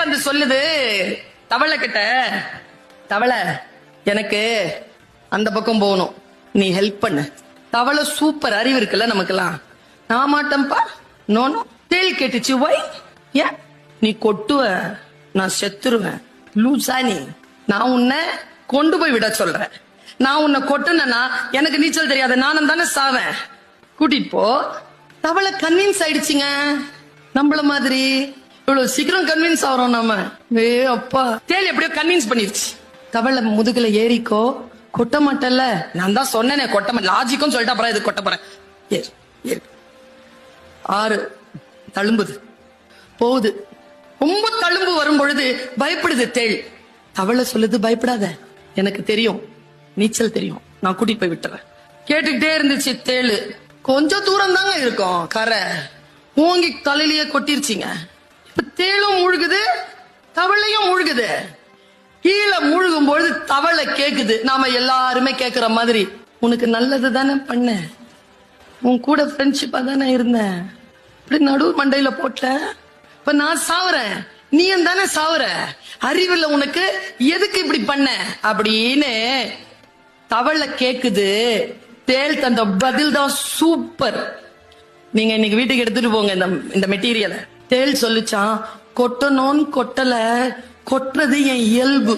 வந்து சொல்லுது தவளை கிட்ட, தவளை எனக்கு அந்த பக்கம் போகணும், நீ ஹெல்ப் பண்ணு. தவளை சூப்பர் அறிவு இருக்குல்ல நமக்கெல்லாம். நான் மாட்டேன்ப்பா, நோனோ. தேள் கேட்டுச்சு, வை, ஏன் நீ கொட்டுவ, நான் செத்துருவேன், லூசா நீ. நான் உன்னை கொண்டு போய் விட சொல்றேன். நான் உன்னை கொட்டுனா எனக்கு நீச்சல் தெரியாது, நானும் தானே சாவேன். கூட்டிட்டு போ. தவளை கன்வின்ஸ் ஆயிடுச்சுங்க. நம்மள மாதிரி இவ்வளவு சீக்கிரம் கன்வின்ஸ் ஆகிறோம் நம்ம. ஏ அப்பா, தேள் எப்படியோ கன்வின்ஸ் பண்ணிருச்சு. தவளை முதுகுல ஏறிக்கோ, கொட்ட மாட்டல. நான் தான் சொன்னேனே கொட்ட மாட்டேன், லாஜிக்கும் சொல்லிட்டு அப்புறம் இது கொட்ட போறேன். ஏறு ஏறு. 6 தழும்புது, போகுது. ரொம்ப தழும்பு வரும் பொழுது பயப்படுது தேள். தவளை சொல்லுது, பயப்படாத, எனக்கு தெரியும், நீச்சல் தெரியும், நான் கூட்டிட்டு போய் விட்டுறேன். கேட்டுக்கிட்டே இருந்துச்சு தேளு. கொஞ்சம் தூரம் தாங்க இருக்கும் கரை, ஓங்கி தலையிலேயே கொட்டிருச்சிங்க. இப்ப தேளும் முழுகுது, தவளையும் முழுகுது. கீழே முழுகும் பொழுது தவளை கேக்குது, நாம எல்லாருமே கேக்குற மாதிரி, உனக்கு நல்லது தானே பண்ண, உன் கூட ஃப்ரெண்ட்ஷிப்பா தானே இருந்தேன், இப்படி நடு மண்டையில போட்ட, இப்ப நான் சாவுறேன், நீயும் தானே சாவுற, அறிவில்ல உனக்கு, எதுக்கு இப்படி பண்ண அப்படின்னு தவளை கேக்குது. தேள் தந்த பதில் தான் சூப்பர். நீங்க இன்னைக்கு வீட்டுக்கு எடுத்துட்டு போங்க இந்த மெட்டீரியலை. தேள் சொல்லிச்சான், கொட்டணும்னு கொட்டல, கொட்டுறது என் இயல்பு.